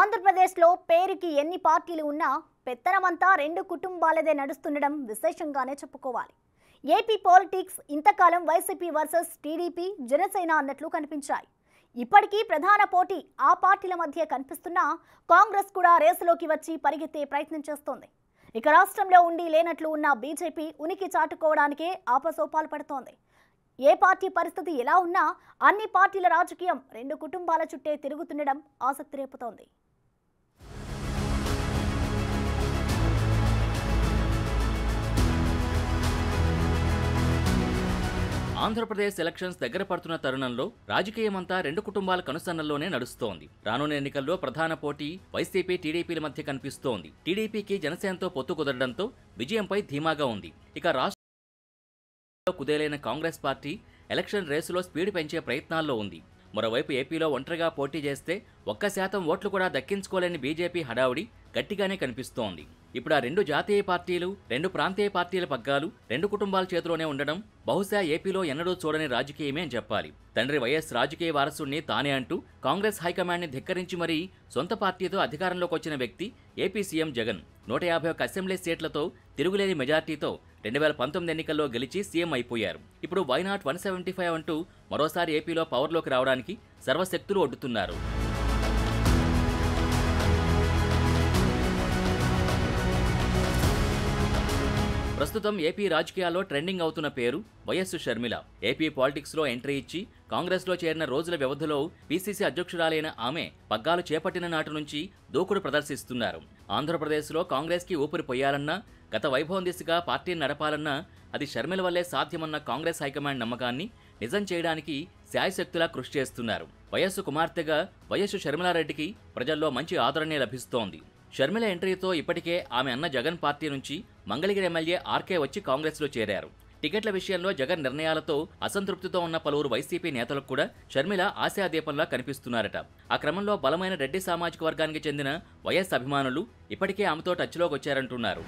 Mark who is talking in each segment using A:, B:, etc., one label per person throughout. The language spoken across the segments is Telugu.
A: ఆంధ్రప్రదేశ్లో పేరుకి ఎన్ని పార్టీలు ఉన్నా పెత్తనమంతా రెండు కుటుంబాలదే నడుస్తుండడం విశేషంగానే చెప్పుకోవాలి. ఏపీ పాలిటిక్స్ ఇంతకాలం వైసీపీ వర్సెస్ టీడీపీ, జనసేన అన్నట్లు కనిపించాయి. ఇప్పటికీ ప్రధాన పోటీ ఆ పార్టీల మధ్య కనిపిస్తున్నా కాంగ్రెస్ కూడా రేసులోకి వచ్చి పరిగెత్తే ప్రయత్నం చేస్తోంది. ఇక రాష్ట్రంలో ఉండి లేనట్లు ఉన్న బీజేపీ ఉనికి చాటుకోవడానికే ఆపసోపాలు పడుతోంది. ఏ పార్టీ పరిస్థితి ఎలా ఉన్నా అన్ని పార్టీల రాజకీయం రెండు కుటుంబాల చుట్టే తిరుగుతుండడం ఆసక్తి రేపుతోంది.
B: ఆంధ్రప్రదేశ్ ఎలక్షన్స్ దగ్గర పడుతున్న తరుణంలో రాజకీయమంతా రెండు కుటుంబాల కనుసన్నల్లోనే నడుస్తోంది. రానున్న ఎన్నికల్లో ప్రధాన పోటీ వైసీపీ, టీడీపీల మధ్య కనిపిస్తోంది. టీడీపీకి జనసేనతో పొత్తు కుదరడంతో విజయంపై ధీమాగా ఉంది. ఇక రాష్ట్రంలో కుదేలైన కాంగ్రెస్ పార్టీ ఎలక్షన్ రేసులో స్పీడ్ పెంచే ప్రయత్నాల్లో ఉంది. మరోవైపు ఏపీలో ఒంటరిగా పోటీ చేస్తే 1% ఓట్లు కూడా దక్కించుకోలేని బీజేపీ హడావుడి గట్టిగానే కనిపిస్తోంది. ఇప్పుడు ఆ రెండు జాతీయ పార్టీలు, రెండు ప్రాంతీయ పార్టీల పగ్గాలు రెండు కుటుంబాల చేతిలోనే ఉండడం బహుశా ఏపీలో ఎన్నడూ చూడని రాజకీయమే అని చెప్పాలి. తండ్రి వైఎస్ రాజకీయ వారసుడిని తానే అంటూ కాంగ్రెస్ హైకమాండ్ని ధిక్కరించి మరీ సొంత పార్టీతో అధికారంలోకి వచ్చిన వ్యక్తి ఏపీ సీఎం జగన్. 151 అసెంబ్లీ సీట్లతో తిరుగులేని మెజార్టీతో 2019 ఎన్నికల్లో గెలిచి సీఎం అయిపోయారు. ఇప్పుడు వై నాట్ 175 అంటూ మరోసారి ఏపీలో పవర్లోకి రావడానికి సర్వశక్తులు ఒడ్డుతున్నారు. ప్రస్తుతం ఏపీ రాజకీయాల్లో ట్రెండింగ్ అవుతున్న పేరు వైఎస్ షర్మిల. ఏపీ పాలిటిక్స్లో ఎంట్రీ ఇచ్చి కాంగ్రెస్లో చేరిన రోజుల వ్యవధిలో పీసీసీ అధ్యక్షురాలైన ఆమె పగ్గాలు చేపట్టిన నాటి నుంచి దూకుడు ప్రదర్శిస్తున్నారు. ఆంధ్రప్రదేశ్లో కాంగ్రెస్కి ఊపిరి పొయ్యాలన్నా, గత వైభవం దిశగా పార్టీని నడపాలన్నా అది షర్మిల వల్లే సాధ్యమన్న కాంగ్రెస్ హైకమాండ్ నమ్మకాన్ని నిజం చేయడానికి శాయశక్తులా కృషి చేస్తున్నారు. వైఎస్ కుమార్తెగా వైఎస్ షర్మిలారెడ్డికి ప్రజల్లో మంచి ఆదరణే లభిస్తోంది. షర్మిల ఎంట్రీతో ఇప్పటికే ఆమె అన్న జగన్ పార్టీ నుంచి మంగళగిరి ఎమ్మెల్యే ఆర్కే వచ్చి కాంగ్రెస్లో చేరారు. టికెట్ల విషయంలో జగన్ నిర్ణయాలతో అసంతృప్తితో ఉన్న పలువురు వైసీపీ నేతలకు కూడా షర్మిల ఆశాదీపంలా కనిపిస్తున్నారట. ఆ క్రమంలో బలమైన రెడ్డి సామాజిక వర్గానికి చెందిన వైఎస్ అభిమానులు ఇప్పటికే ఆమెతో టచ్లోకి వచ్చారంటున్నారు.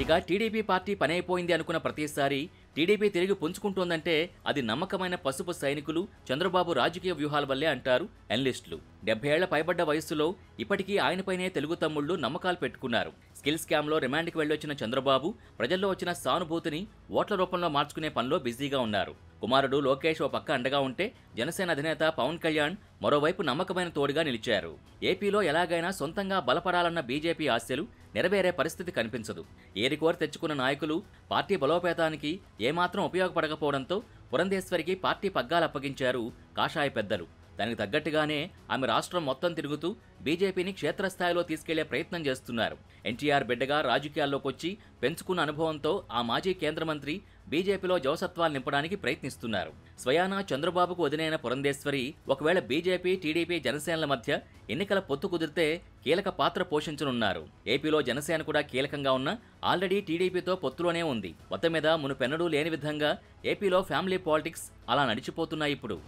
B: ఇక టీడీపీ పార్టీ పనైపోయింది అనుకున్న ప్రతిసారి టీడీపీ తిరిగి పుంజుకుంటోందంటే అది నమ్మకమైన పసుపు సైనికులు చంద్రబాబు రాజకీయ వ్యూహాల వల్లే అంటారు ఎనలిస్టులు. 70 ఏళ్ల పైబడ్డ వయస్సులో ఇప్పటికీ ఆయనపైనే తెలుగు తమ్ముళ్లు నమ్మకాలు పెట్టుకున్నారు. స్కిల్ స్కామ్లో రిమాండ్కి వెళ్ళొచ్చిన చంద్రబాబు ప్రజల్లో వచ్చిన సానుభూతిని ఓట్ల రూపంలో మార్చుకునే పనిలో బిజీగా ఉన్నారు. కుమారుడు లోకేష్ ఓ పక్క అండగా ఉంటే జనసేన అధినేత పవన్ కళ్యాణ్ మరోవైపు నమ్మకమైన తోడుగా నిలిచారు. ఏపీలో ఎలాగైనా సొంతంగా బలపడాలన్న బీజేపీ ఆశలు నెరవేరే పరిస్థితి కనిపించదు. ఏరికోరి తెచ్చుకున్న నాయకులు పార్టీ బలోపేతానికి ఏమాత్రం ఉపయోగపడకపోవడంతో పురంధేశ్వరికి పార్టీ పగ్గాలు అప్పగించారు కాషాయ పెద్దలు. దానికి తగ్గట్టుగానే ఆమె రాష్ట్రం మొత్తం తిరుగుతూ బీజేపీని క్షేత్రస్థాయిలో తీసుకెళ్లే ప్రయత్నం చేస్తున్నారు. ఎన్టీఆర్ బిడ్డగా రాజకీయాల్లోకి వచ్చి పెంచుకున్న అనుభవంతో ఆ మాజీ కేంద్ర మంత్రి బీజేపీలో జవసత్వాలు నింపడానికి ప్రయత్నిస్తున్నారు. స్వయానా చంద్రబాబుకు వదినైన పురంధేశ్వరి ఒకవేళ బీజేపీ, టీడీపీ, జనసేనల మధ్య ఎన్నికల పొత్తు కుదిరితే కీలక పాత్ర పోషించనున్నారు. ఏపీలో జనసేన కూడా కీలకంగా ఉన్న ఆల్రెడీ టీడీపీతో పొత్తులోనే ఉంది. మొత్తం మీద మునుపెన్నడూ లేని విధంగా ఏపీలో ఫ్యామిలీ పాలిటిక్స్ అలా నడిచిపోతున్నాయి ఇప్పుడు.